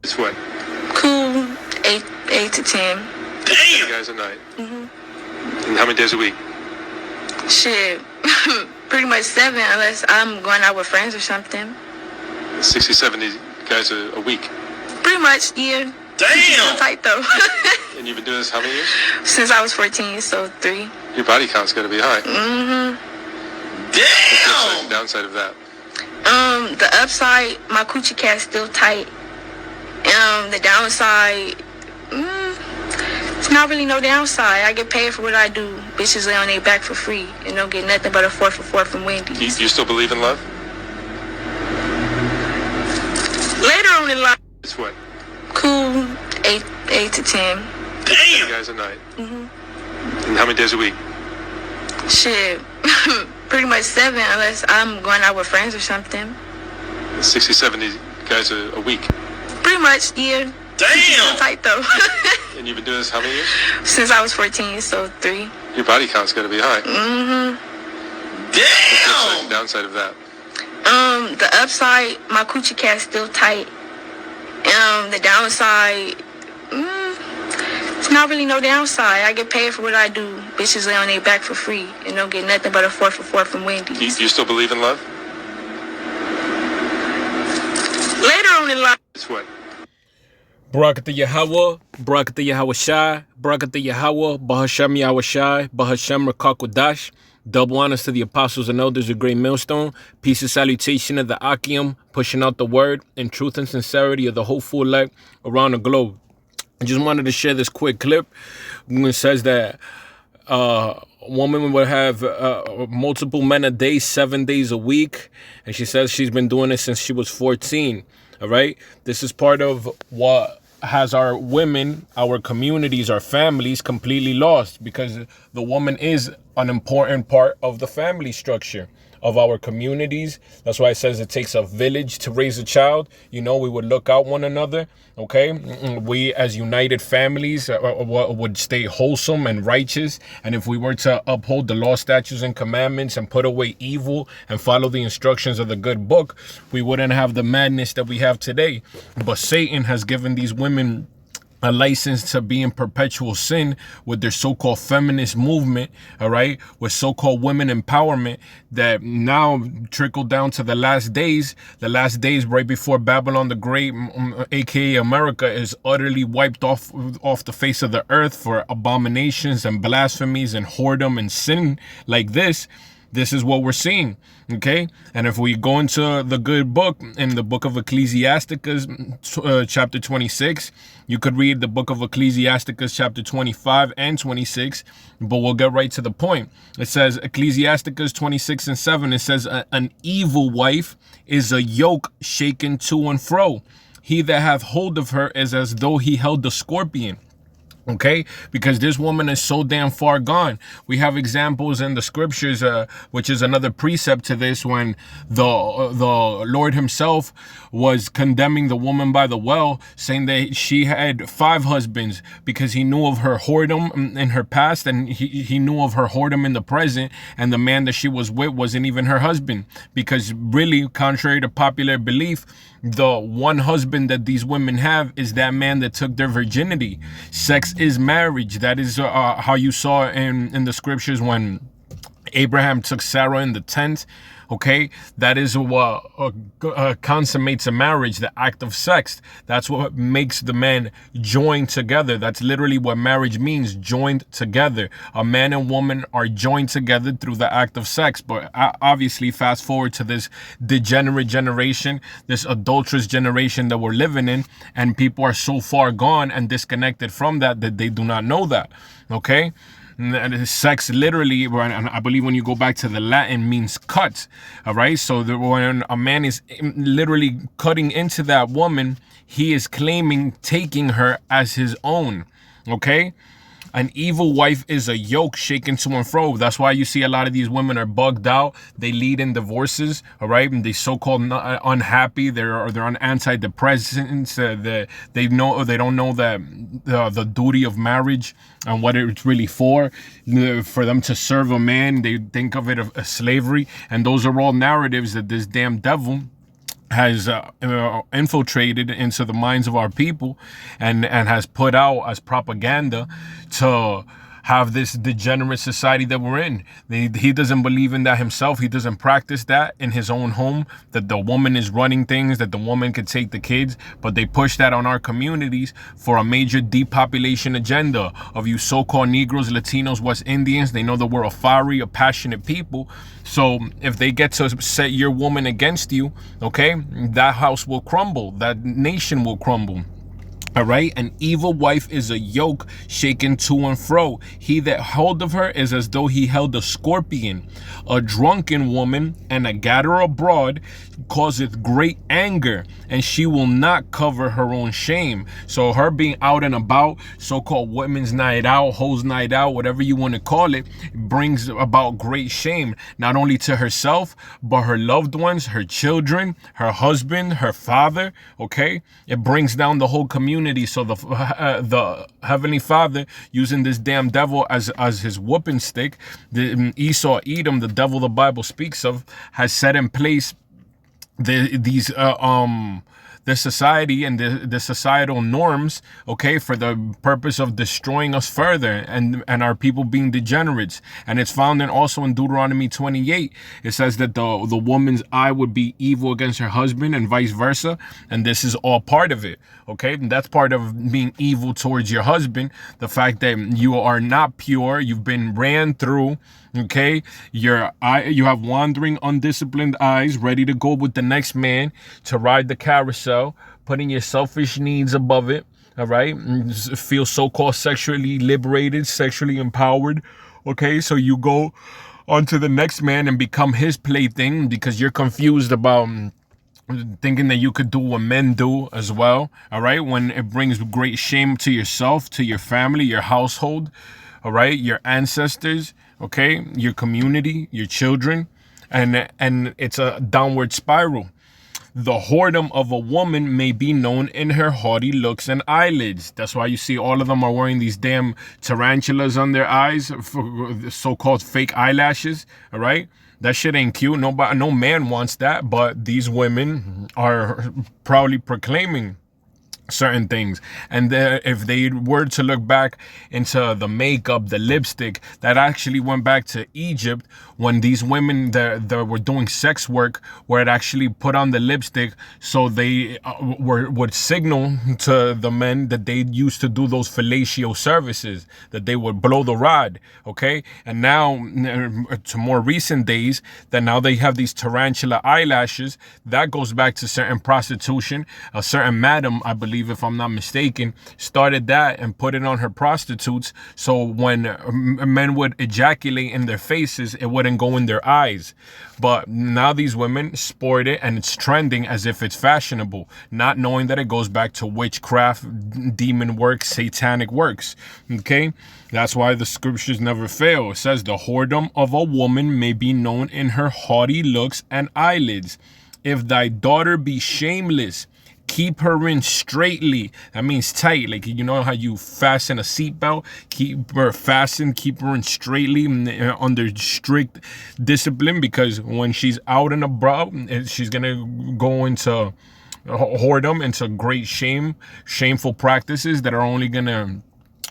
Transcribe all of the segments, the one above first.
It's what? Cool, 8 to 10. Damn! Guys a night. And how many days a week? Shit, pretty much 7 unless I'm going out with friends or something. 60, 70 guys a week. Pretty much, yeah. Damn! Tight though. And you've been doing this how many years? Since I was 14, so 3. Your body count's gotta be high. Damn! What's the downside of that? The upside, my coochie cat's still tight. The downside, it's not really no downside. I get paid for what I do. Bitches lay on their back for free and don't get nothing but a 4 for 4 from Wendy's. You still believe in love? Later on in life. It's what? Cool, 8 to 10. Damn! Guys a night. And how many days a week? Shit, pretty much 7 unless I'm going out with friends or something. 60, 70 guys a week. Pretty much, yeah. Damn! Tight though. And you've been doing this how many years? Since I was 14, so 3. Your body count's gotta be high. Damn! What's the downside of that? The upside, my coochie cat's still tight. The downside, it's not really no downside. I get paid for what I do. Bitches lay on their back for free and don't get nothing but a 4 for 4 from Wendy's. You still believe in love? Later on in life. It's what? Barakatha Yahweh, Barakatha Yahweh Shai, Barakatha Yahweh, Bahashem Yahweh Shai, Bahashem Rakakwadash. Double honors to the apostles and elders of Great Millstone. Peace and salutation of the Akim, pushing out the word and truth and sincerity of the hopeful elect around the globe. I just wanted to share this quick clip. It says that a woman would have multiple men a day, 7 days a week. And she says she's been doing it since she was 14. All right. This is part of what has our women, our communities, our families completely lost, because the woman is an important part of the family structure of our communities. That's why it says it takes a village to raise a child. You know, we would look out one another. Okay, we as united families would stay wholesome and righteous. And if we were to uphold the law, statutes, and commandments and put away evil and follow the instructions of the good book, we wouldn't have the madness that we have today. But Satan has given these women a license to be in perpetual sin with their so-called feminist movement, all right, with so-called women empowerment that now trickle down to the last days right before Babylon the Great, aka America, is utterly wiped off the face of the earth for abominations and blasphemies and whoredom and sin like this. This is what we're seeing, okay? And if we go into the good book, in the book of Ecclesiasticus, chapter 26, you could read the book of Ecclesiasticus, chapter 25 and 26, but we'll get right to the point. It says, Ecclesiasticus 26 and 7, it says, an evil wife is a yoke shaken to and fro. He that hath hold of her is as though he held the scorpion. Okay, because this woman is so damn far gone. We have examples in the scriptures, which is another precept to this, when the Lord himself was condemning the woman by the well, saying that she had 5 husbands because he knew of her whoredom in her past, and he knew of her whoredom in the present, and the man that she was with wasn't even her husband, because really, contrary to popular belief, the one husband that these women have is that man that took their virginity. Sex is marriage. That is how you saw in the scriptures when Abraham took Sarah in the tent. Okay, that is what consummates a marriage, the act of sex. That's what makes the men join together. That's literally what marriage means, joined together. A man and woman are joined together through the act of sex. But obviously, fast forward to this degenerate generation, this adulterous generation that we're living in, and people are so far gone and disconnected from that they do not know that. Okay. Sex literally, and I believe when you go back to the Latin, means cut. All right. So when a man is literally cutting into that woman, he is claiming taking her as his own. Okay. An evil wife is a yoke shaken to and fro. That's why you see a lot of these women are bugged out. They lead in divorces, all right? And they so-called unhappy. They're on antidepressants. They don't know that the duty of marriage and what it's really for them to serve a man. They think of it as slavery, and those are all narratives that this damn devil has infiltrated into the minds of our people, and has put out as propaganda to have this degenerate society that we're in. He doesn't believe in that himself. He doesn't practice that in his own home, that the woman is running things, that the woman could take the kids, but they push that on our communities for a major depopulation agenda of you so-called Negroes, Latinos, West Indians. They know that we're a fiery, a passionate people. So if they get to set your woman against you, okay, that house will crumble, that nation will crumble. All right, an evil wife is a yoke shaken to and fro. He that hold of her is as though he held a scorpion. A drunken woman and a gadder abroad causeth great anger, and she will not cover her own shame. So her being out and about, so-called women's night out, hoes night out, whatever you want to call it, brings about great shame, not only to herself, but her loved ones, her children, her husband, her father, okay? It brings down the whole community. So the Heavenly Father, using this damn devil as his whooping stick, the Esau, Edom, the devil the Bible speaks of, has set in place the society and the societal norms, okay, for the purpose of destroying us further and our people being degenerates. And it's found also in Deuteronomy 28. It says that the woman's eye would be evil against her husband and vice versa. And this is all part of it, okay? And that's part of being evil towards your husband. The fact that you are not pure, you've been ran through, okay? You have wandering, undisciplined eyes, ready to go with the next man to ride the carousel, putting your selfish needs above it. All right, feel so-called sexually liberated, sexually empowered. Okay, so you go on to the next man and become his plaything because you're confused about thinking that you could do what men do as well. All right, when it brings great shame to yourself, to your family, your household, all right, your ancestors, okay, your community, your children, and it's a downward spiral. The whoredom of a woman may be known in her haughty looks and eyelids. That's why you see all of them are wearing these damn tarantulas on their eyes, so-called fake eyelashes, all right? That shit ain't cute. No man wants that, but these women are proudly proclaiming certain things. And if they were to look back into the makeup, the lipstick, that actually went back to Egypt when these women that were doing sex work, where it actually put on the lipstick so they would signal to the men that they used to do those fellatio services, that they would blow the rod, okay? And now to more recent days, that now they have these tarantula eyelashes. That goes back to certain prostitution. A certain madam, I believe, if I'm not mistaken, started that and put it on her prostitutes, so when men would ejaculate in their faces, it wouldn't go in their eyes. But now these women sport it, and it's trending as if it's fashionable, not knowing that it goes back to witchcraft, demon works, satanic works. Okay, that's why the scriptures never fail. It says the whoredom of a woman may be known in her haughty looks and eyelids. If thy daughter be shameless, keep her in straitly. That means tight. Like, you know how you fasten a seatbelt? Keep her fastened, keep her in straitly, under strict discipline, because when she's out and about, she's going to go into whoredom, into great shameful practices that are only going to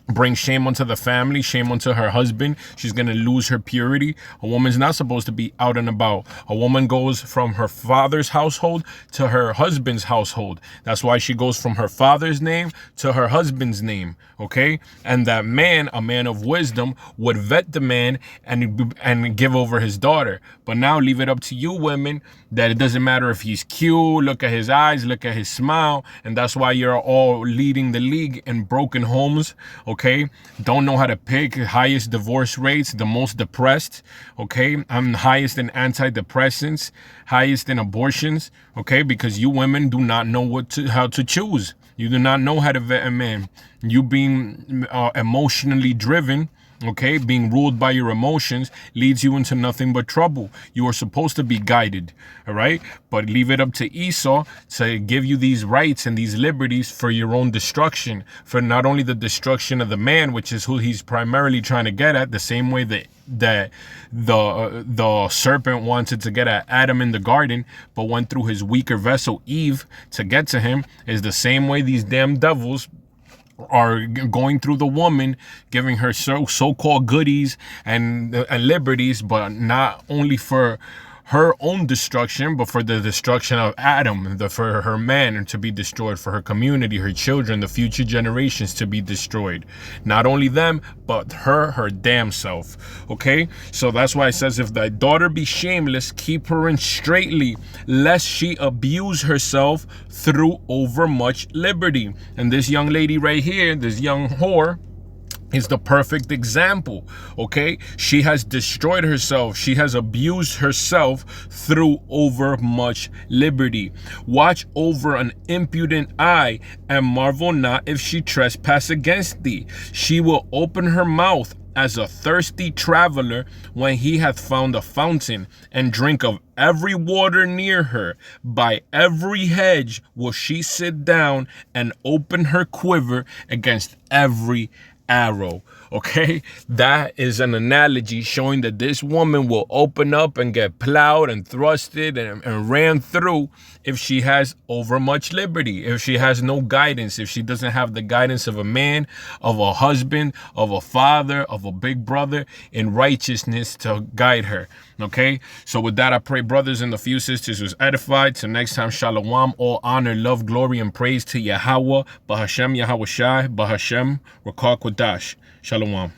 bring shame onto the family, shame onto her husband. She's going to lose her purity. A woman's not supposed to be out and about. A woman goes from her father's household to her husband's household. That's why she goes from her father's name to her husband's name, okay? And that man, a man of wisdom, would vet the man and give over his daughter. But now leave it up to you women, that it doesn't matter if he's cute, look at his eyes, look at his smile, and that's why you're all leading the league in broken homes, okay? Don't know how to pick, highest divorce rates, the most depressed, okay? I'm highest in antidepressants, highest in abortions, okay? Because you women do not know how to choose. You do not know how to vet a man. You being emotionally driven, Okay, being ruled by your emotions leads you into nothing but trouble. You are supposed to be guided, all right? But leave it up to Esau to give you these rights and these liberties for your own destruction, for not only the destruction of the man, which is who he's primarily trying to get at, the same way that the serpent wanted to get at Adam in the garden, but went through his weaker vessel Eve to get to him, is the same way these damn devils are going through the woman, giving her so-called goodies and liberties, but not only for her own destruction, but for the destruction of Adam, for her man to be destroyed, for her community, her children, the future generations to be destroyed. Not only them, but her damn self. Okay? So that's why it says, if thy daughter be shameless, keep her in straitly, lest she abuse herself through overmuch liberty. And this young lady right here, this young whore, is the perfect example. Okay, she has destroyed herself, she has abused herself through overmuch liberty. Watch over an impudent eye, and marvel not if she trespass against thee. She will open her mouth as a thirsty traveler when he hath found a fountain, and drink of every water near her. By every hedge will she sit down, and open her quiver against every arrow. Okay, that is an analogy showing that this woman will open up and get plowed and thrusted and ran through if she has overmuch liberty, if she has no guidance, if she doesn't have the guidance of a man, of a husband, of a father, of a big brother in righteousness to guide her. Okay, so with that, I pray brothers and the few sisters was edified. Till next time, shalom, all honor, love, glory, and praise to Yahweh, Bahashem Yahweh Shai, Bahashem Rakar Kodash. Shalom.